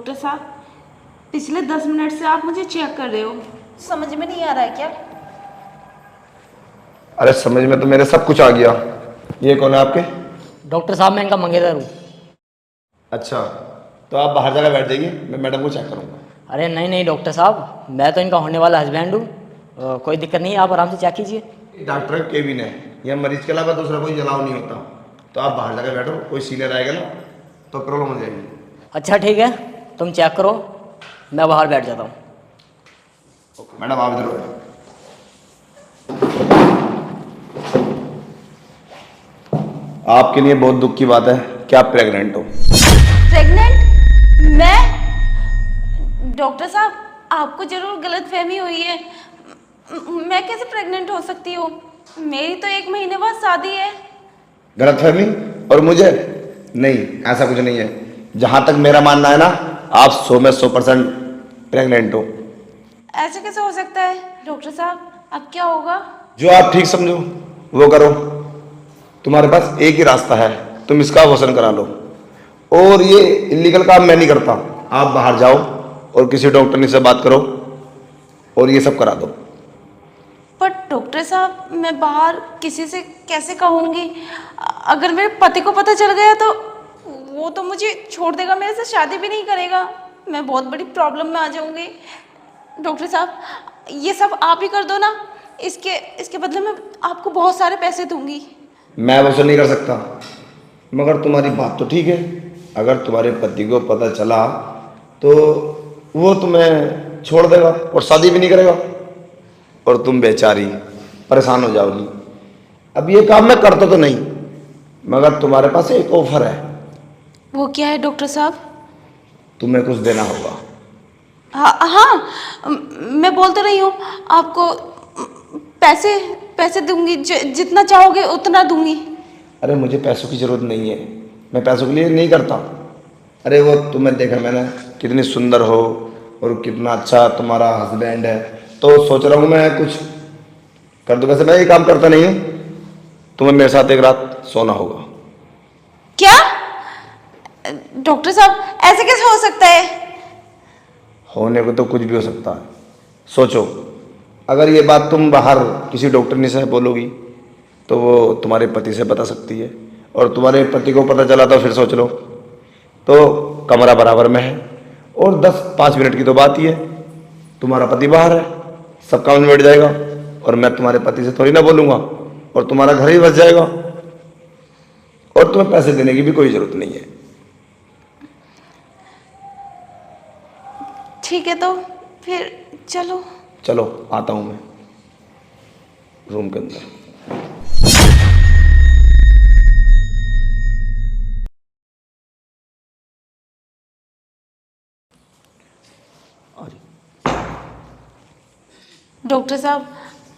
Doctor साहब, पिछले 10 minute से आप मुझे चेक कर रहे हो, समझ में नहीं आ रहा है क्या? अरे समझ में तो मेरे सब कुछ आ गया। ये कौन है आपके? डॉक्टर साहब मैं इनका मंगेतर हूँ। अच्छा, तो आप बाहर जाकर बैठ जाइए, मैं मैडम को चेक करूँगा। अरे नहीं नहीं डॉक्टर साहब, मैं तो इनका होने वाला हस्बैंड हूँ। कोई दिक्कत नहीं है, आप आराम से चेक कीजिए। डॉक्टर का केबिन है, यह मरीज के अलावा दूसरा कोई जलाव नहीं होता। तो आप बाहर जाकर बैठो, कोई सीनियर आएगा ना तो प्रॉब्लम हो जाएगी। अच्छा ठीक है, तुम चेक करो, मैं बाहर बैठ जाता हूँ। मैडम आप इधर बैठो। आपके लिए बहुत दुख की बात है कि आप प्रेग्नेंट हो। प्रेग्नेंट? मैं? डॉक्टर साहब, आपको जरूर गलतफहमी हुई है। मैं कैसे प्रेग्नेंट हो सकती हूँ? मेरी तो 1 महीने बाद शादी है। गलतफहमी? और मुझे? नहीं, ऐसा कुछ नहीं है। जहां तक मेरा मानना है ना, आप 100 में 100% प्रेग्नेंट हो। ऐसे कैसे हो सकता है डॉक्टर साहब? अब क्या होगा? जो आप ठीक समझो वो करो। तुम्हारे पास एक ही रास्ता है, तुम इसका अबॉर्शन करा लो। और ये इलीगल काम मैं नहीं करता। आप बाहर जाओ और किसी डॉक्टरनी से बात करो और ये सब करा दो। पर डॉक्टर साहब, मैं बाहर किसी से कैसे कहूँगी? अगर मेरे पति को पता चल गया तो वो तो मुझे छोड़ देगा, मेरे से शादी भी नहीं करेगा। मैं बहुत बड़ी प्रॉब्लम में आ जाऊँगी। डॉक्टर साहब, ये सब आप ही कर दो ना। इसके बदले में आपको बहुत सारे पैसे दूंगी। मैं वैसा नहीं कर सकता, मगर तुम्हारी बात तो ठीक है। अगर तुम्हारे पति को पता चला तो वो तुम्हें छोड़ देगा और शादी भी नहीं करेगा, और तुम बेचारी परेशान हो जाओगी। अब ये काम मैं करता तो नहीं, मगर तुम्हारे पास एक ऑफर है। वो क्या है डॉक्टर साहब? तुम्हें कुछ देना होगा। हाँ, मैं बोल तो रही हूँ आपको। पैसे दूंगी, जितना चाहोगे उतना दूंगी। अरे मुझे पैसों की जरूरत नहीं है, मैं पैसों के लिए नहीं करता। अरे वो तुम्हें देखा मैंने, कितनी सुंदर हो और कितना अच्छा तुम्हारा हस्बैंड है, तो सोच रहा हूँ मैं कुछ कर दूँ। वैसे मैं ये काम करता नहीं हूँ। तुम्हें मेरे साथ एक रात सोना होगा। क्या? डॉक्टर साहब, ऐसे कैसे हो सकता है? होने को तो कुछ भी हो सकता है। सोचो, अगर ये बात तुम बाहर किसी डॉक्टरनी से बोलोगी तो वो तुम्हारे पति से बता सकती है, और तुम्हारे पति को पता चला तो फिर सोच लो। तो कमरा बराबर में है और 10-5 मिनट की तो बात ही है। तुम्हारा पति बाहर है, सब काम निबट जाएगा, और मैं तुम्हारे पति से थोड़ी ना बोलूँगा, और तुम्हारा घर ही बस जाएगा, और तुम्हें पैसे देने की भी कोई ज़रूरत नहीं है। ठीक है, तो फिर चलो। चलो आता हूँ मैं रूम के अंदर। डॉक्टर साहब,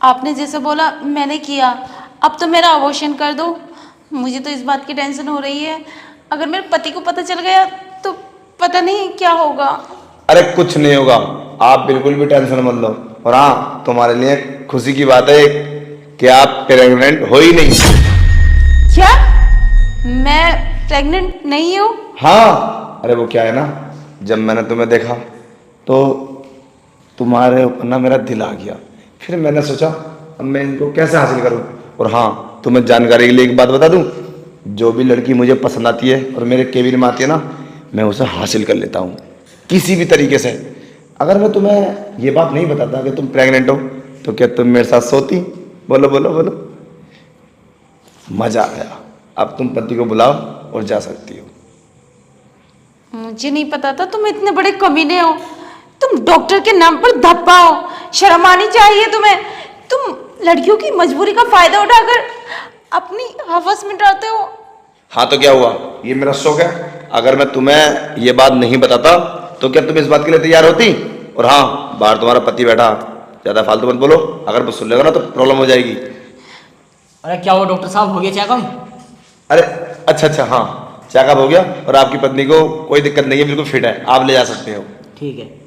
आपने जैसे बोला मैंने किया। अब तो मेरा अबॉर्शन कर दो। मुझे तो इस बात की टेंशन हो रही है, अगर मेरे पति को पता चल गया तो पता नहीं क्या होगा। अरे कुछ नहीं होगा, आप बिल्कुल भी टेंशन मत लो। और हाँ, तुम्हारे लिए खुशी की बात है कि आप प्रेग्नेंट हो ही नहीं। क्या? मैं प्रेग्नेंट नहीं हूँ? हाँ, अरे वो क्या है ना, जब मैंने तुम्हें देखा तो तुम्हारे ऊपर ना मेरा दिल आ गया। फिर मैंने सोचा अब मैं इनको कैसे हासिल करूँ। और हाँ, तुम्हें जानकारी के लिए एक बात बता दूँ, जो भी लड़की मुझे पसंद आती है और मेरे केबिन में आती है ना, मैं उसे हासिल कर लेता हूँ किसी भी तरीके से। अगर मैं तुम्हें ये बात नहीं बताता कि तुम प्रेग्नेंट हो तो क्या तुम मेरे साथ सोती? बोलो बोलो बोलो। मजा आया। अब तुम पति को बुलाओ और जा सकती हो। मुझे नहीं पता था तुम इतने बड़े कमीने हो। तुम डॉक्टर के नाम पर धब्बा हो। शर्म आनी चाहिए तुम्हें। तुम लड़कियों की मजबूरी का फायदा उठाकर अपनी हवस मिटाते हो। हाँ तो क्या हुआ, ये मेरा शौक है। अगर मैं तुम्हें ये बात नहीं बताता तो क्या तुम इस बात के लिए तैयार होती? और हाँ, बाहर तुम्हारा पति बैठा, ज़्यादा फालतू मत बोलो, अगर वो सुन लेगा ना तो प्रॉब्लम हो जाएगी। अरे क्या हुआ डॉक्टर साहब, हो गया चेकअप? अरे अच्छा हाँ, चेकअप हो गया और आपकी पत्नी को कोई दिक्कत नहीं है, बिल्कुल फिट है, आप ले जा सकते हो। ठीक है।